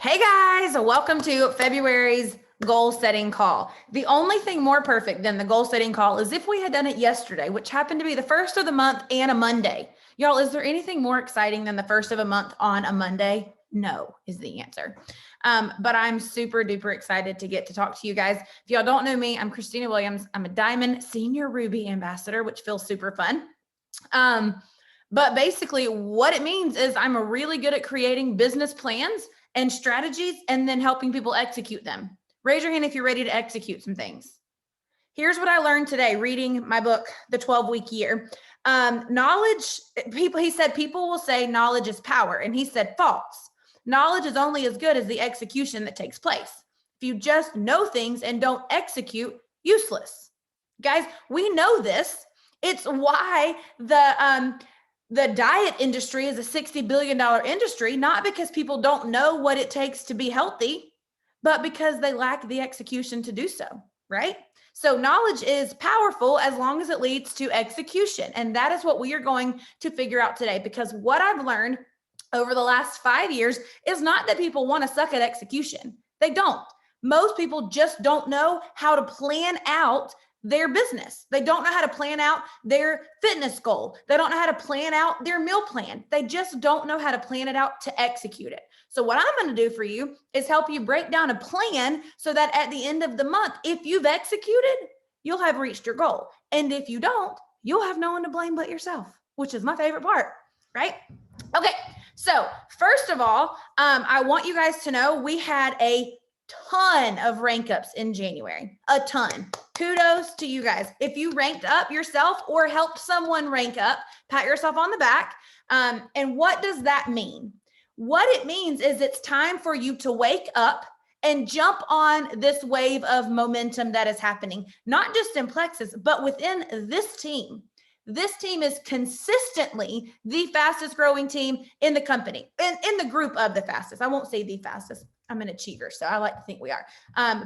Hey guys, welcome to February's goal setting call. The only thing more perfect than the goal setting call is if we had done it yesterday, which happened to be the first of the month and a Monday. Y'all, is there anything more exciting than the first of a month on a Monday? No, is the answer. But I'm super duper excited to get to talk to you guys. If y'all don't know me, I'm Christina Williams. I'm a Diamond Senior Ruby Ambassador, which feels super fun. But basically what it means is I'm really good at creating business plans and strategies and then helping people execute them. Raise your hand if you're ready to execute some things. Here's what I learned today reading my book, The 12-Week Year. He said people will say knowledge is power, and he said false. Knowledge is only as good as the execution that takes place. If you just know things and don't execute, useless. Guys, we know this. It's why the diet industry is a $60 billion industry, not because people don't know what it takes to be healthy, but because they lack the execution to do so, right? So knowledge is powerful as long as it leads to execution. And that is what we are going to figure out today, because what I've learned over the last 5 years is not that people want to suck at execution. They don't. Most people just don't know how to plan out their business. They don't know how to plan out their fitness goal. They don't know how to plan out their meal plan. They just don't know how to plan it out to execute it. So what I'm going to do for you is help you break down a plan so that at the end of the month, if you've executed, you'll have reached your goal. And if you don't, you'll have no one to blame but yourself, which is my favorite part, right? Okay. So first of all, I want you guys to know we had a ton of rank ups in January, a ton. Kudos to you guys. If you ranked up yourself or helped someone rank up, pat yourself on the back. And what does that mean? What it means is it's time for you to wake up and jump on this wave of momentum that is happening, not just in Plexus, but within this team. This team is consistently the fastest growing team in the company, in the group of the fastest. I won't say the fastest. I'm an achiever, so I like to think we are.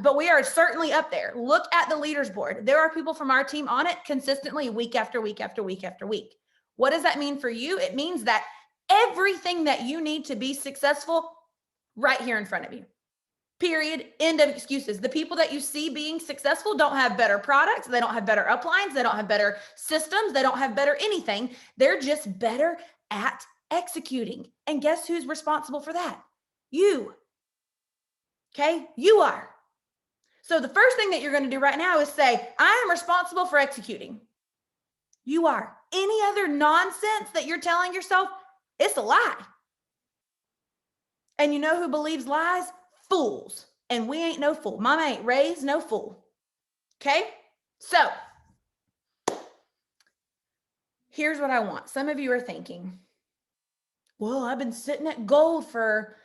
But we are certainly up there. Look at the leaders board. There are people from our team on it consistently week after week after week after week. What does that mean for you? It means that everything that you need to be successful right here in front of you. Period. End of excuses. The people that you see being successful don't have better products. They don't have better uplines. They don't have better systems. They don't have better anything. They're just better at executing. And guess who's responsible for that? You. Okay, you are. So the first thing that you're going to do right now is say, I am responsible for executing. You are. Any other nonsense that you're telling yourself, it's a lie. And you know who believes lies? Fools. And we ain't no fool. Mama ain't raised no fool. Okay, so here's what I want. Some of you are thinking, well, I've been sitting at gold for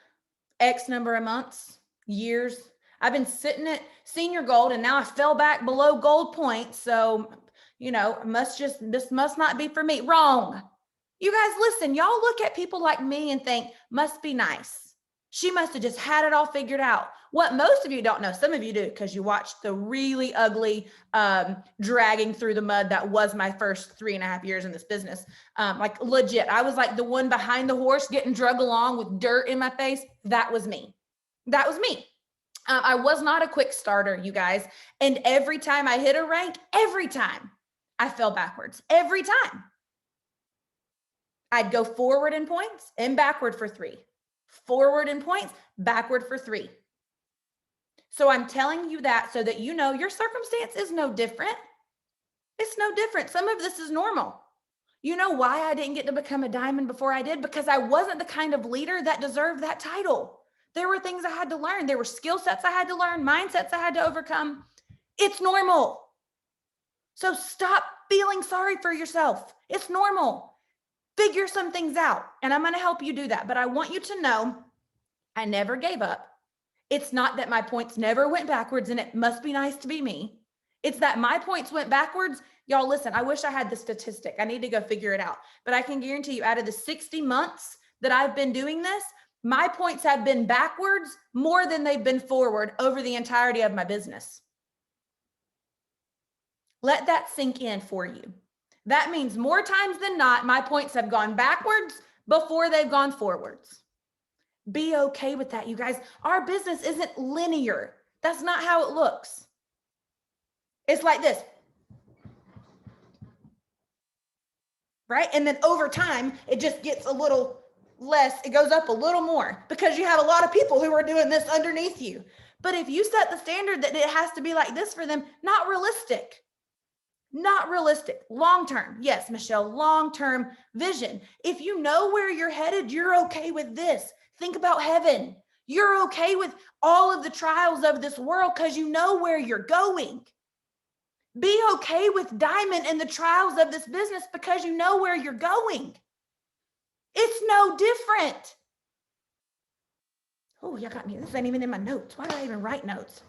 X number of months. Years. I've been sitting at senior gold and now I fell back below gold point. So, this must not be for me. Wrong. You guys, listen, y'all look at people like me and think, must be nice. She must have just had it all figured out. What most of you don't know, some of you do, because you watched the really ugly dragging through the mud that was my first 3.5 years in this business. Like legit, I was like the one behind the horse getting drug along with dirt in my face. That was me. That was me. I was not a quick starter, you guys. And every time I hit a rank, every time I fell backwards. Every time. I'd go forward in points and backward for 3. Forward in points, backward for 3. So I'm telling you that so that you know your circumstance is no different. It's no different. Some of this is normal. You know why I didn't get to become a diamond before I did? Because I wasn't the kind of leader that deserved that title. There were things I had to learn. There were skill sets I had to learn, mindsets I had to overcome. It's normal. So stop feeling sorry for yourself. It's normal. Figure some things out, and I'm going to help you do that. But I want you to know I never gave up. It's not that my points never went backwards and it must be nice to be me. It's that my points went backwards. Y'all, listen, I wish I had the statistic. I need to go figure it out. But I can guarantee you out of the 60 months that I've been doing this, my points have been backwards more than they've been forward over the entirety of my business. Let that sink in for you. That means more times than not, my points have gone backwards before they've gone forwards. Be okay with that, you guys. Our business isn't linear. That's not how it looks. It's like this, right? And then over time, it just gets a little less. It goes up a little more because you have a lot of people who are doing this underneath you. But if you set the standard that it has to be like this for them, not realistic. Not realistic. Long-term. Yes, Michelle, long-term vision. If you know where you're headed, you're okay with this. Think about heaven. You're okay with all of the trials of this world because you know where you're going. Be okay with diamond and the trials of this business because you know where you're going. It's no different. Oh, y'all got me. This ain't even in my notes. Why do I even write notes?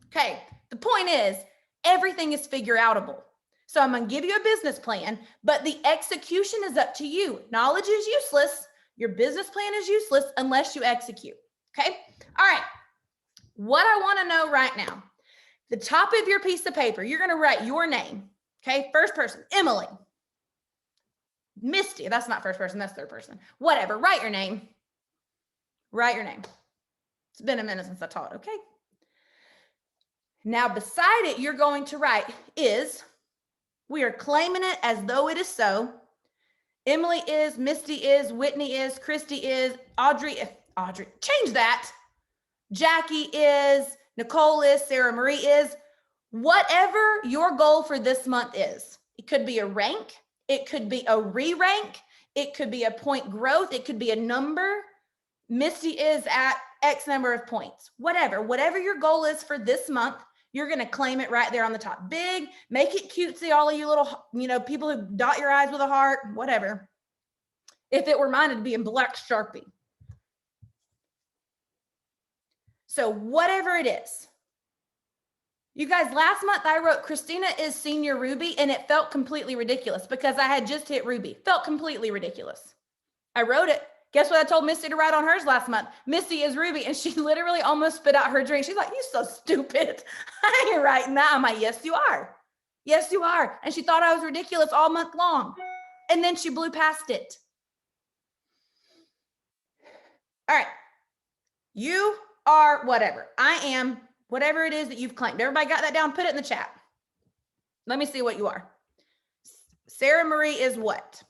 Okay, the point is everything is figure outable. So I'm going to give you a business plan, but the execution is up to you. Knowledge is useless. Your business plan is useless unless you execute. Okay. All right. What I want to know right now, the top of your piece of paper, you're going to write your name. Okay. First person, Emily. Misty. That's not first person. That's third person. Whatever. Write your name. Write your name. It's been a minute since I taught. Okay. Now beside it, you're going to write is, we are claiming it as though it is so. Emily is, Misty is, Whitney is, Christy is, Audrey, change that. Jackie is, Nicole is, Sarah Marie is, whatever your goal for this month is. It could be a rank. It could be a re-rank. It could be a point growth. It could be a number. Misty is at X number of points, whatever your goal is for this month, you're going to claim it right there on the top. Big, make it cutesy, all of you little, people who dot your I's with a heart, whatever. If it were mine, it'd be in black Sharpie. So whatever it is. You guys, last month I wrote Christina is senior Ruby, and it felt completely ridiculous because I had just hit Ruby. Felt completely ridiculous. I wrote it. Guess what I told Misty to write on hers last month? Misty is Ruby. And she literally almost spit out her drink. She's like, you so stupid. I ain't writing that. I'm like, yes, you are. Yes, you are. And she thought I was ridiculous all month long. And then she blew past it. All right. You are whatever. I am whatever it is that you've claimed. Everybody got that down? Put it in the chat. Let me see what you are. Sarah Marie is what?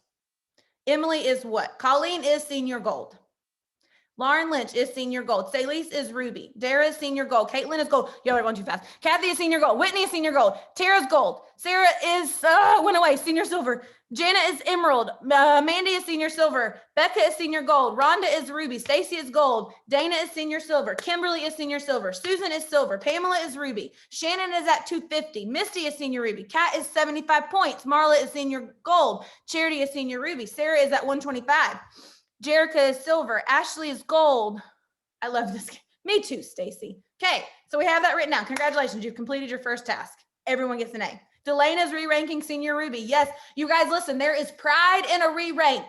Emily is what? Colleen is senior gold. Lauren Lynch is senior gold. Celise is ruby. Dara is senior gold. Caitlin is gold. Yo, I went too fast. Kathy is senior gold. Whitney is senior gold. Tara's gold. Sarah is, went away, senior silver. Jana is emerald. Mandy is senior silver. Becca is senior gold. Rhonda is ruby. Stacy is gold. Dana is senior silver. Kimberly is senior silver. Susan is silver. Pamela is ruby. Shannon is at 250. Misty is senior ruby. Kat is 75 points. Marla is senior gold. Charity is senior ruby. Sarah is at 125. Jerica is silver. Ashley is gold. I love this. Me too, Stacy. Okay, so we have that written down. Congratulations, you've completed your first task. Everyone gets an A. Delana's re-ranking senior ruby. Yes, you guys listen, there is pride in a re-rank.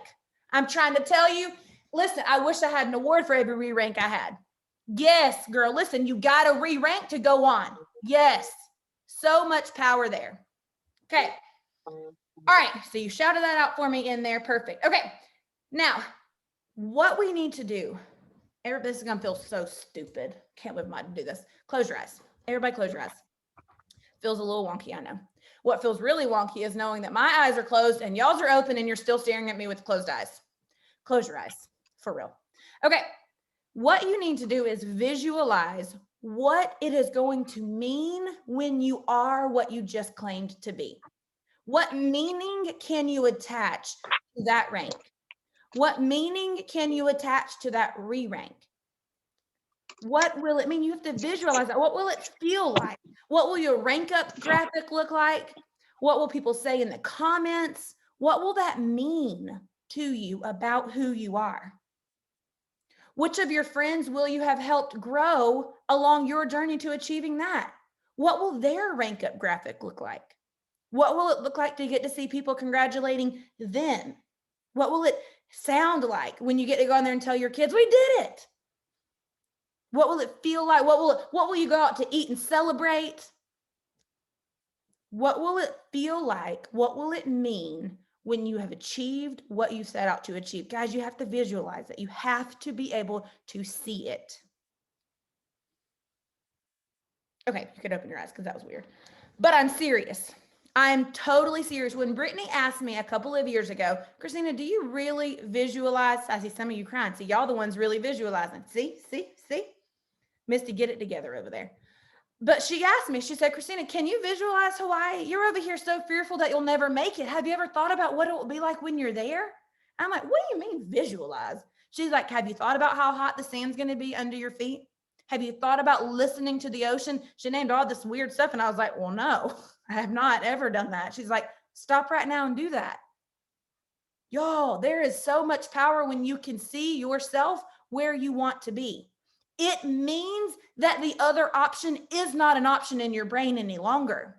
I'm trying to tell you, listen, I wish I had an award for every re-rank I had. Yes, girl, listen, you got to re-rank to go on. Yes, so much power there. Okay, all right, so you shouted that out for me in there. Perfect. Okay, now, what we need to do, this is going to feel so stupid. Can't believe I do this. Close your eyes. Everybody close your eyes. Feels a little wonky, I know. What feels really wonky is knowing that my eyes are closed and y'all's are open and you're still staring at me with closed eyes. Close your eyes, for real. Okay, what you need to do is visualize what it is going to mean when you are what you just claimed to be. What meaning can you attach to that rank? What meaning can you attach to that re-rank? What will it mean? You have to visualize that. What will it feel like? What will your rank up graphic look like? What will people say in the comments? What will that mean to you about who you are? Which of your friends will you have helped grow along your journey to achieving that? What will their rank up graphic look like? What will it look like to get to see people congratulating them? What will it sound like when you get to go in there and tell your kids, we did it? What will it feel like? What will you go out to eat and celebrate? What will it feel like? What will it mean when you have achieved what you set out to achieve. Guys, you have to visualize it. You have to be able to see it. Okay, you could open your eyes because that was weird. But I'm serious. I'm totally serious. When Brittany asked me a couple of years ago, Christina, do you really visualize? I see some of you crying. See, y'all the ones really visualizing. See? Misty, get it together over there. But she asked me, she said, Christina, can you visualize Hawaii? You're over here so fearful that you'll never make it. Have you ever thought about what it will be like when you're there? I'm like, what do you mean visualize? She's like, have you thought about how hot the sand's going to be under your feet? Have you thought about listening to the ocean? She named all this weird stuff. And I was like, well, no, I have not ever done that. She's like, stop right now and do that. Y'all, there is so much power when you can see yourself where you want to be. It means that the other option is not an option in your brain any longer.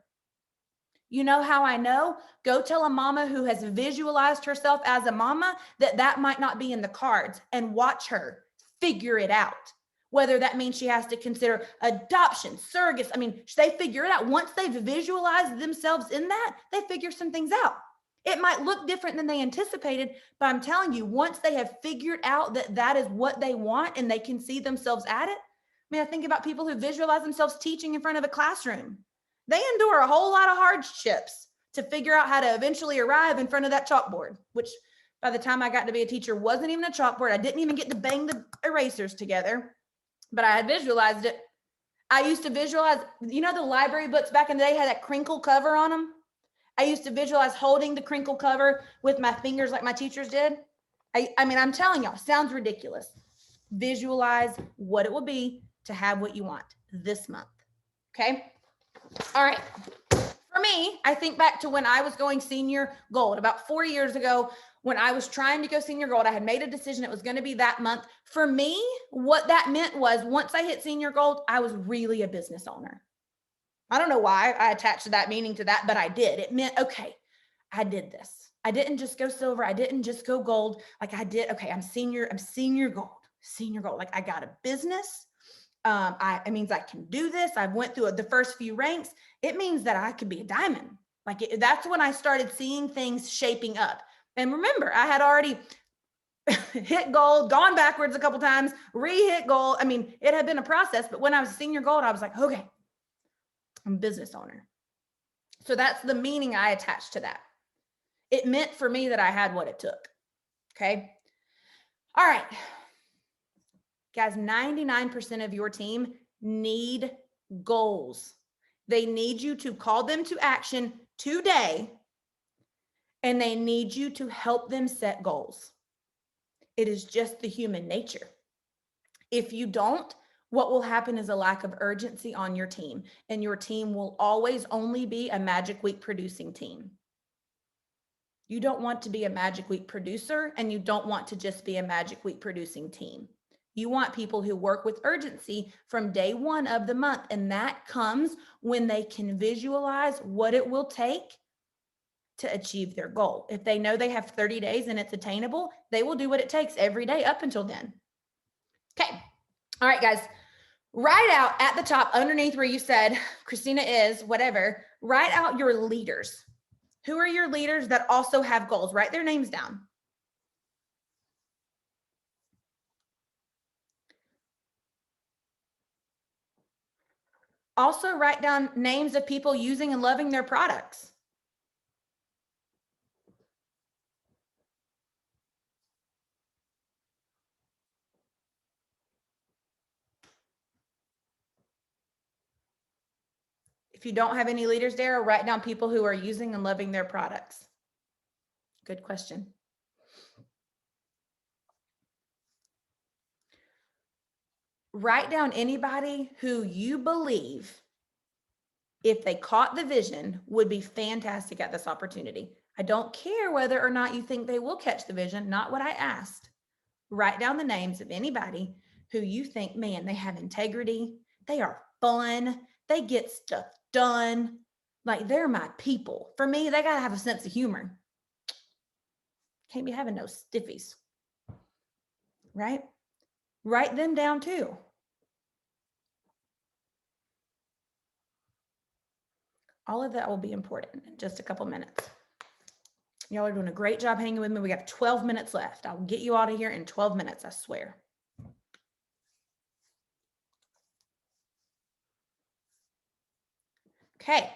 You know how I know? Go tell a mama who has visualized herself as a mama that that might not be in the cards, and watch her figure it out. Whether that means she has to consider adoption, surrogates. I mean, they figure it out. Once they've visualized themselves in that, they figure some things out. It might look different than they anticipated, but I'm telling you, once they have figured out that that is what they want and they can see themselves at it. I mean, I think about people who visualize themselves teaching in front of a classroom. They endure a whole lot of hardships to figure out how to eventually arrive in front of that chalkboard, which by the time I got to be a teacher wasn't even a chalkboard. I didn't even get to bang the erasers together, but I had visualized it. I used to visualize, you know, the library books back in the day had that crinkle cover on them. I used to visualize holding the crinkle cover with my fingers like my teachers did. I mean, I'm telling y'all, sounds ridiculous. Visualize what it will be to have what you want this month. Okay. All right. For me, I think back to when I was going senior gold about 4 years ago, when I was trying to go senior gold. I had made a decision it was going to be that month. For me, what that meant was once I hit senior gold, I was really a business owner. I don't know why I attached that meaning to that, but I did. It meant, okay, I did this. I didn't just go silver. I didn't just go gold. Like I did. Okay, I'm senior gold. Like I got a business. It means I can do this. I went through the first few ranks. It means that I could be a diamond. That's when I started seeing things shaping up. And remember, I had already hit gold, gone backwards a couple times, re-hit gold. I mean, it had been a process, but when I was senior gold, I was like, okay, I'm a business owner. So that's the meaning I attached to that. It meant for me that I had what it took. Okay. All right. Guys, 99% of your team need goals. They need you to call them to action today, and they need you to help them set goals. It is just the human nature. If you don't, what will happen is a lack of urgency on your team, and your team will always only be a Magic Week producing team. You don't want to be a Magic Week producer, and you don't want to just be a Magic Week producing team. You want people who work with urgency from day one of the month, and that comes when they can visualize what it will take to achieve their goal. If they know they have 30 days and it's attainable, they will do what it takes every day up until then. Okay. All right, guys. Write out at the top underneath where you said Christina is whatever, write out your leaders. Who are your leaders that also have goals? Write their names down. Also write down names of people using and loving their products. If you don't have any leaders there, write down people who are using and loving their products. Good question. Write down anybody who you believe, if they caught the vision, would be fantastic at this opportunity. I don't care whether or not you think they will catch the vision, not what I asked. Write down the names of anybody who you think, man, they have integrity, they are fun, they get stuff done, like they're my people. For me, they gotta have a sense of humor. Can't be having no stiffies, right? Write them down too. All of that will be important in just a couple minutes. Y'all are doing a great job hanging with me. We got 12 minutes left. I'll get you out of here in 12 minutes, I swear. Okay,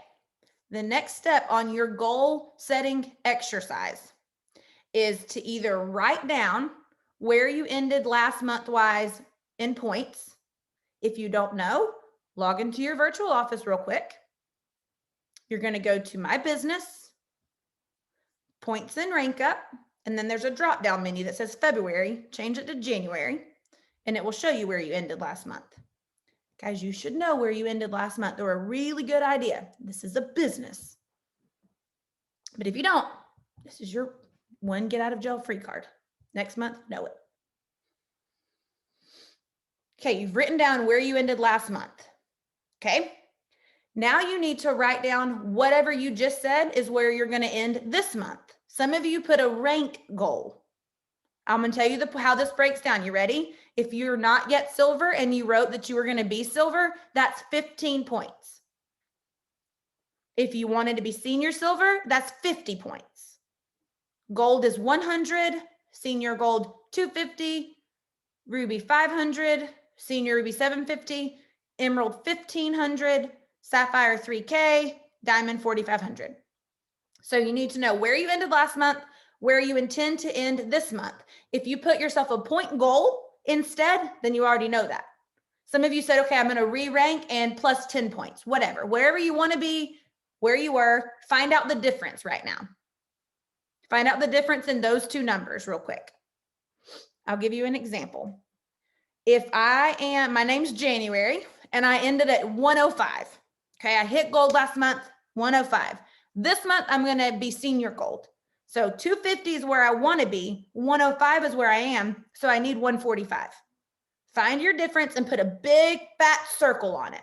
the next step on your goal setting exercise is to either write down where you ended last month wise in points. If you don't know, log into your virtual office real quick. You're going to go to My Business, Points and Rank Up, and then there's a drop down menu that says February. Change it to January, and it will show you where you ended last month. Guys, you should know where you ended last month or a really good idea. This is a business. But if you don't, this is your one get out of jail free card. Next month, know it. Okay, you've written down where you ended last month. Okay, now you need to write down whatever you just said is where you're going to end this month. Some of you put a rank goal. I'm going to tell you how this breaks down. You ready? If you're not yet silver and you wrote that you were going to be silver, that's 15 points. If you wanted to be senior silver, that's 50 points. Gold is 100, senior gold 250, ruby 500, senior ruby 750, emerald 1500, sapphire 3K, diamond 4500. So you need to know where you ended last month, where you intend to end this month. If you put yourself a point goal instead, then you already know that. Some of you said, okay, I'm going to re-rank and plus 10 points, whatever. Wherever you want to be, where you were, find out the difference right now. Find out the difference in those two numbers real quick. I'll give you an example. If my name's January, and I ended at 105. Okay, I hit gold last month, 105. This month, I'm going to be senior gold. So 250 is where I want to be. 105 is where I am. So I need 145. Find your difference and put a big fat circle on it.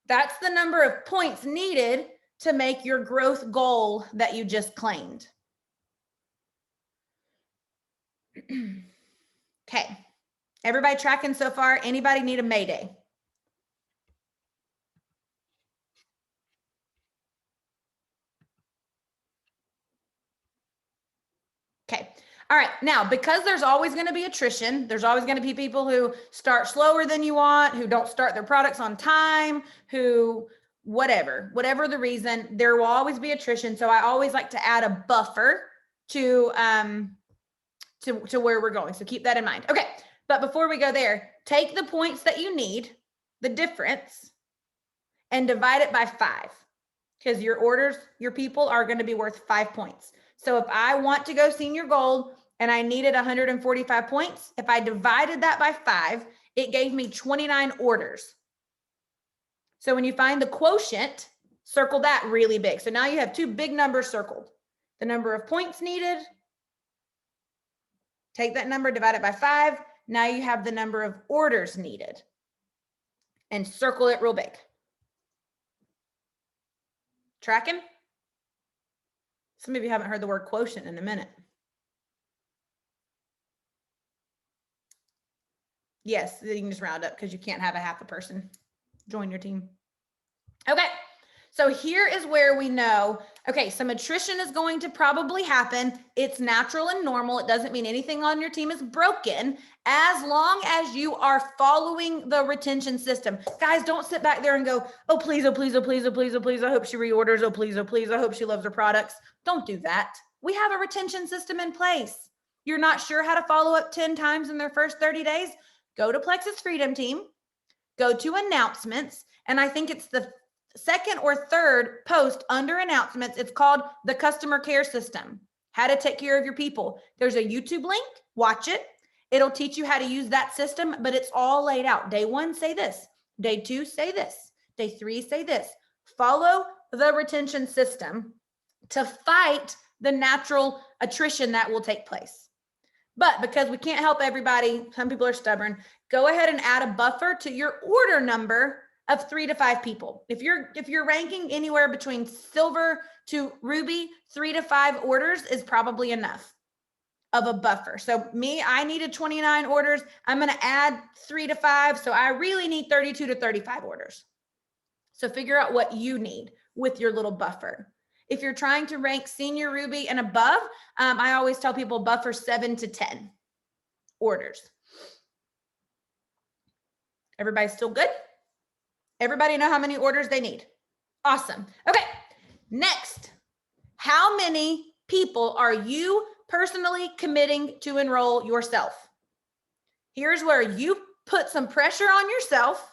That's the number of points needed to make your growth goal that you just claimed. Okay. Everybody tracking so far? Anybody need a Mayday? Okay. All right. Now, because there's always going to be attrition, there's always going to be people who start slower than you want, who don't start their products on time, who whatever the reason, there will always be attrition. So I always like to add a buffer to where we're going. So keep that in mind. Okay. But before we go there, take the points that you need, the difference, and divide it by 5. Because your people are going to be worth 5 points. So if I want to go senior gold and I needed 145 points, if I divided that by 5, it gave me 29 orders. So when you find the quotient, circle that really big. So now you have 2 big numbers circled. The number of points needed, take that number, divide it by 5. Now you have the number of orders needed and circle it real big. Tracking? Some of you haven't heard the word quotient in a minute. Yes, you can just round up because you can't have a half a person join your team. Okay, so here is where we know, okay, some attrition is going to probably happen. It's natural and normal. It doesn't mean anything on your team is broken as long as you are following the retention system. Guys, don't sit back there and go, oh, please, oh, please, oh, please, oh, please, oh, please. I hope she reorders. Oh, please, oh, please. I hope she loves her products. Don't do that. We have a retention system in place. You're not sure how to follow up 10 times in their first 30 days? Go to Plexus Freedom Team, go to announcements, and I think it's the second or third post under announcements. It's called the customer care system, how to take care of your people. There's a YouTube link, watch it. It'll teach you how to use that system, but it's all laid out. Day 1, say this. Day 2, say this. Day 3, say this. Follow the retention system to fight the natural attrition that will take place. But because we can't help everybody, some people are stubborn, go ahead and add a buffer to your order number of 3 to 5 people. If you're ranking anywhere between silver to ruby, 3 to 5 orders is probably enough of a buffer. So I needed 29 orders. I'm going to add 3 to 5. So I really need 32 to 35 orders. So figure out what you need with your little buffer. If you're trying to rank senior Ruby and above, I always tell people buffer 7 to 10 orders. Everybody still good? Everybody know how many orders they need? Awesome. Okay, next. How many people are you personally committing to enroll yourself? Here's where you put some pressure on yourself.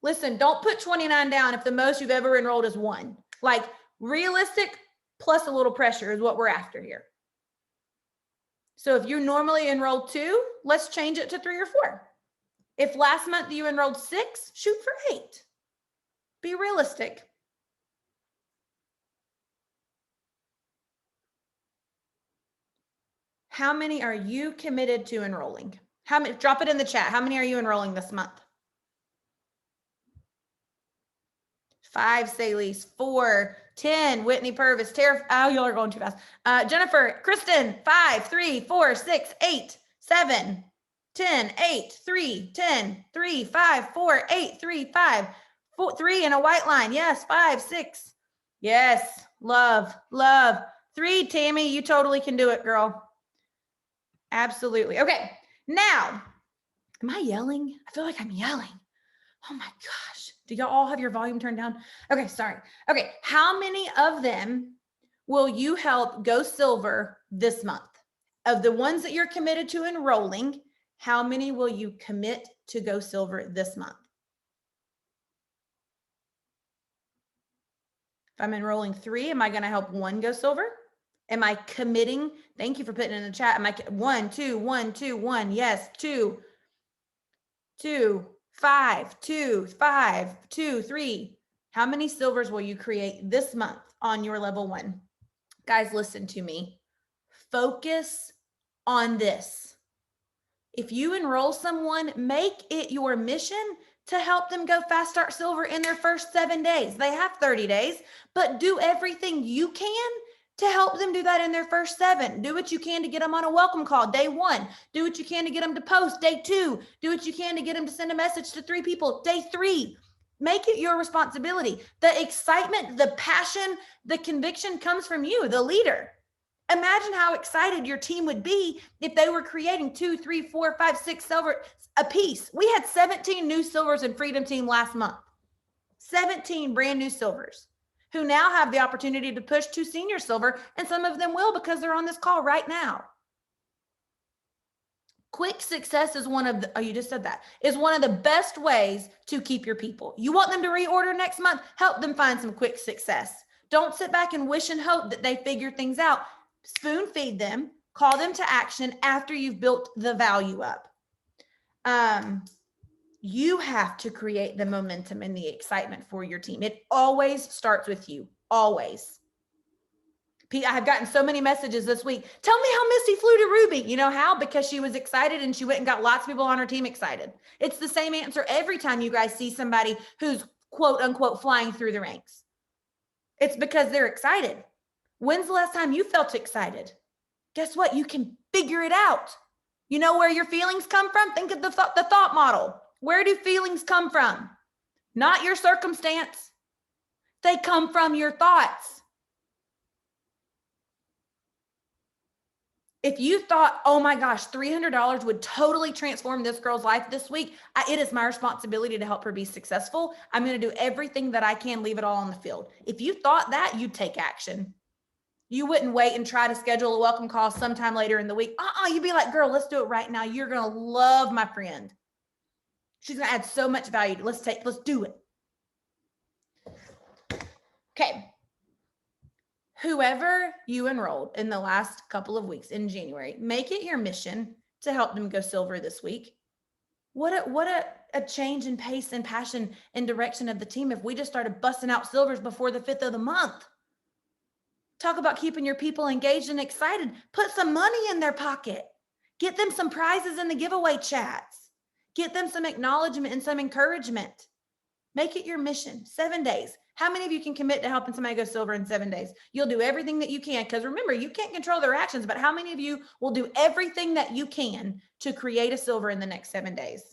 Listen, don't put 29 down if the most you've ever enrolled is 1. Like realistic plus a little pressure is what we're after here. So if you normally enroll 2, let's change it to 3 or 4. If last month you enrolled 6, shoot for 8. Be realistic. How many are you committed to enrolling? How many? Drop it in the chat. How many are you enrolling this month? 5, Sally's, 4, 10, Whitney Purvis, Tara. Oh, y'all are going too fast. Jennifer, Kristen, 5, 3, 4, 6, 8, 7, 10, 8, 3, 10, 3, 5, 4, 8, 3, 5, 4, 3 in a white line. Yes, 5, 6. Yes, love, love. 3, Tammy, you totally can do it, girl. Absolutely. Okay, now, am I yelling? I feel like I'm yelling. Oh my gosh. Do y'all all have your volume turned down? Okay, sorry. Okay, how many of them will you help go silver this month? Of the ones that you're committed to enrolling, how many will you commit to go silver this month? If I'm enrolling 3, am I going to help 1 go silver? Am I committing? Thank you for putting it in the chat. Am I 1, 2, 1, 2, 1? Yes, 2, 2, 5, 2, 5, 2, 3. How many silvers will you create this month on your level 1? Guys, listen to me. Focus on this. If you enroll someone, make it your mission to help them go fast start silver in their first 7 days. They have 30 days, but do everything you can to help them do that in their first 7. Do what you can to get them on a welcome call day 1. Do what you can to get them to post day 2. Do what you can to get them to send a message to 3 people day 3. Make it your responsibility. The excitement, the passion, the conviction comes from you, the leader. Imagine how excited your team would be if they were creating 2, 3, 4, 5, 6 silver a piece. We had 17 new silvers in Freedom Team last month. 17 brand new silvers who now have the opportunity to push to senior silver, and some of them will because they're on this call right now. Quick success is one of the, oh, you just said that, is one of the best ways to keep your people. You want them to reorder next month? Help them find some quick success. Don't sit back and wish and hope that they figure things out. Spoon feed them, call them to action after you've built the value up. You have to create the momentum and the excitement for your team. It always starts with you, always. I have gotten so many messages this week. Tell me how Misty flew to Ruby. You know how? Because she was excited and she went and got lots of people on her team excited. It's the same answer every time you guys see somebody who's quote unquote flying through the ranks. It's because they're excited. When's the last time you felt excited? Guess what? You can figure it out. You know where your feelings come from? Think of the thought model. Where do feelings come from? Not your circumstance. They come from your thoughts. If you thought, oh my gosh, $300 would totally transform this girl's life this week, it is my responsibility to help her be successful. I'm going to do everything that I can, leave it all on the field. If you thought that, you'd take action. You wouldn't wait and try to schedule a welcome call sometime later in the week. You'd be like, girl, let's do it right now. You're going to love my friend. She's going to add so much value. Let's do it. Okay. Whoever you enrolled in the last couple of weeks in January, make it your mission to help them go silver this week. What a change in pace and passion and direction of the team if we just started busting out silvers before the 5th of the month. Talk about keeping your people engaged and excited. Put some money in their pocket. Get them some prizes in the giveaway chats. Get them some acknowledgement and some encouragement. Make it your mission. 7 days. How many of you can commit to helping somebody go silver in 7 days? You'll do everything that you can, because remember, you can't control their actions, but how many of you will do everything that you can to create a silver in the next 7 days?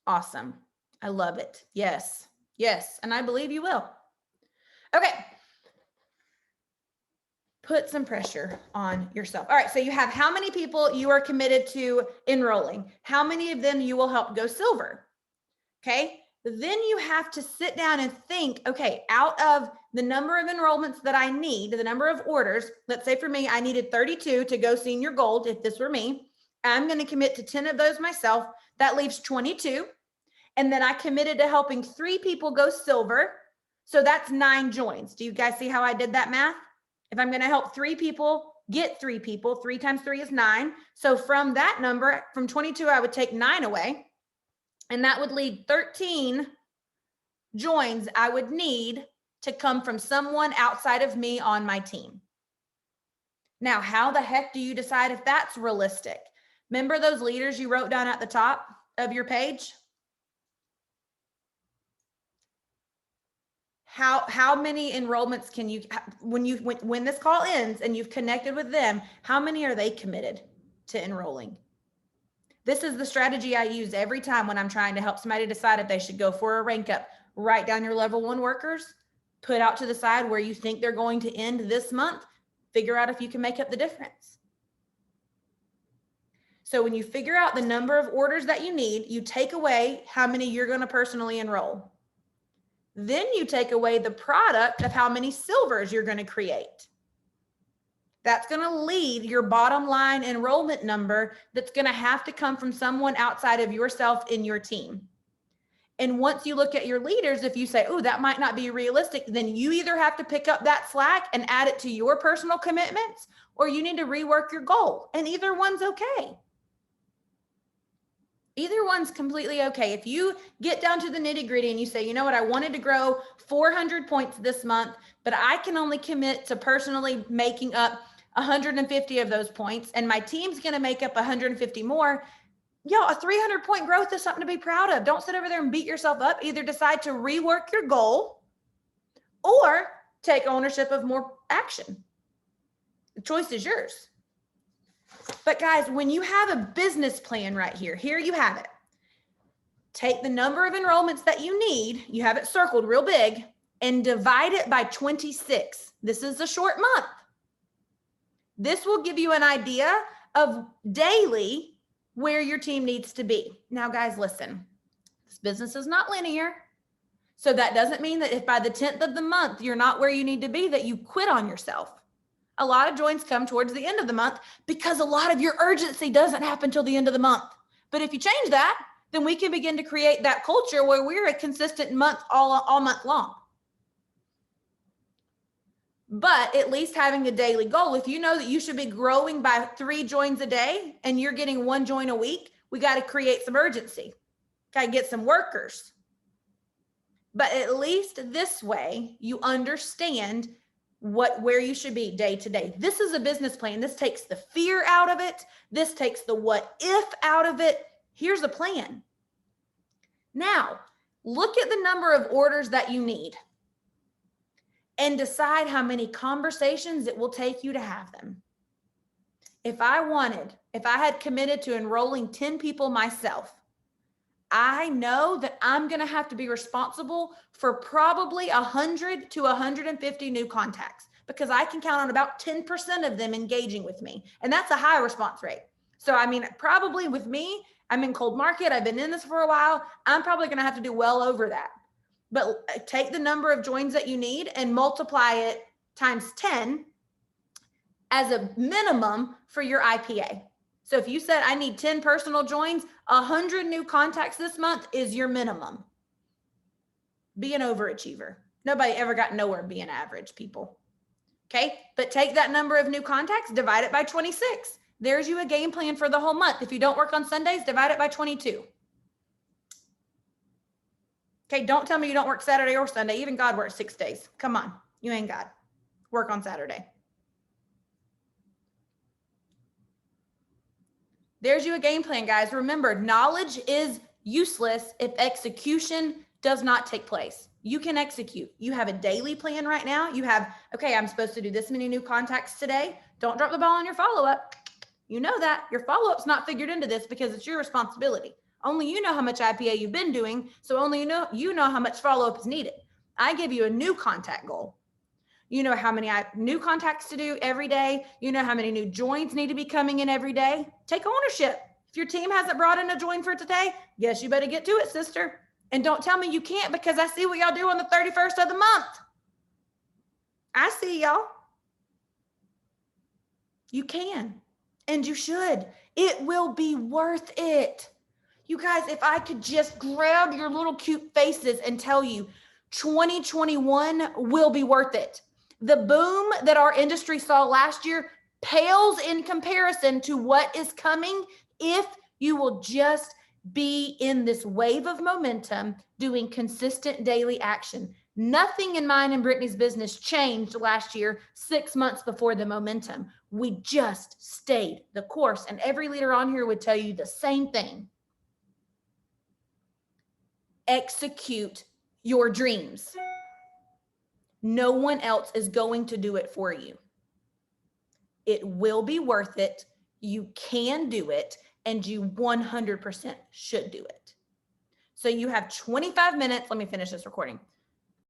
Awesome. I love it. Yes. Yes. And I believe you will. Okay. Put some pressure on yourself. All right, so you have how many people you are committed to enrolling, how many of them you will help go silver. Okay, then you have to sit down and think, okay, out of the number of enrollments that I need, the number of orders, let's say for me, I needed 32 to go senior gold. If this were me, I'm going to commit to 10 of those myself. That leaves 22. And then I committed to helping 3 people go silver. So that's 9 joins. Do you guys see how I did that math? If I'm going to help 3 people get 3 people, 3 times 3 is 9. So from that number, from 22, I would take 9 away. And that would leave 13 joins I would need to come from someone outside of me on my team. Now, how the heck do you decide if that's realistic? Remember those leaders you wrote down at the top of your page? How many enrollments can you, when this call ends and you've connected with them, how many are they committed to enrolling? This is the strategy I use every time when I'm trying to help somebody decide if they should go for a rank up. Write down your level 1 workers, put out to the side where you think they're going to end this month, figure out if you can make up the difference. So when you figure out the number of orders that you need, you take away how many you're going to personally enroll. Then you take away the product of how many silvers you're going to create. That's going to lead your bottom line enrollment number that's going to have to come from someone outside of yourself in your team. And once you look at your leaders, if you say, oh, that might not be realistic, then you either have to pick up that slack and add it to your personal commitments, or you need to rework your goal. And either one's okay. Either one's completely okay. If you get down to the nitty gritty and you say, you know what, I wanted to grow 400 points this month, but I can only commit to personally making up 150 of those points, and my team's going to make up 150 more. Yo, a 300 point growth is something to be proud of. Don't sit over there and beat yourself up. Either decide to rework your goal or take ownership of more action. The choice is yours. But guys, when you have a business plan right here, here you have it. Take the number of enrollments that you need, you have it circled real big, and divide it by 26. This is a short month. This will give you an idea of daily where your team needs to be. Now, guys, listen, this business is not linear. So that doesn't mean that if by the 10th of the month, you're not where you need to be, that you quit on yourself. A lot of joins come towards the end of the month because a lot of your urgency doesn't happen till the end of the month. But if you change that, then we can begin to create that culture where we're a consistent month all month long. But at least having a daily goal, if you know that you should be growing by 3 joins a day and you're getting 1 join a week, we got to create some urgency. Got to get some workers. But at least this way you understand where you should be day to day. This is a business plan. This takes the fear out of it. This takes the what if out of it. Here's a plan. Now, look at the number of orders that you need and decide how many conversations it will take you to have them. If I had committed to enrolling 10 people myself, I know that I'm going to have to be responsible for probably 100 to 150 new contacts because I can count on about 10% of them engaging with me. And that's a high response rate. So, I mean, probably with me, I'm in cold market. I've been in this for a while. I'm probably going to have to do well over that. But take the number of joins that you need and multiply it times 10 as a minimum for your IPA. So if you said I need 10 personal joins, 100 new contacts this month is your minimum. Be an overachiever. Nobody ever got nowhere being average, people. Okay, but take that number of new contacts, divide it by 26. There's you a game plan for the whole month. If you don't work on Sundays, divide it by 22. Okay, don't tell me you don't work Saturday or Sunday. Even God works 6 days. Come on, you ain't God. Work on Saturday. There's you a game plan, guys. Remember, knowledge is useless if execution does not take place. You can execute. You have a daily plan right now. You have, okay, I'm supposed to do this many new contacts today. Don't drop the ball on your follow-up. You know that. Your follow-up's not figured into this because it's your responsibility. Only you know how much IPA you've been doing, so only you know how much follow-up is needed. I give you a new contact goal. You know how many new contacts to do every day. You know how many new joins need to be coming in every day. Take ownership. If your team hasn't brought in a join for today, guess you better get to it, sister. And don't tell me you can't, because I see what y'all do on the 31st of the month. I see y'all. You can, and you should. It will be worth it. You guys, if I could just grab your little cute faces and tell you 2021 will be worth it. The boom that our industry saw last year pales in comparison to what is coming if you will just be in this wave of momentum doing consistent daily action. Nothing in mine and Brittany's business changed last year, 6 months before the momentum. We just stayed the course. And every leader on here would tell you the same thing. Execute your dreams. No one else is going to do it for you. It will be worth it. You can do it, and you 100% should do it. So you have 25 minutes. Let me finish this recording.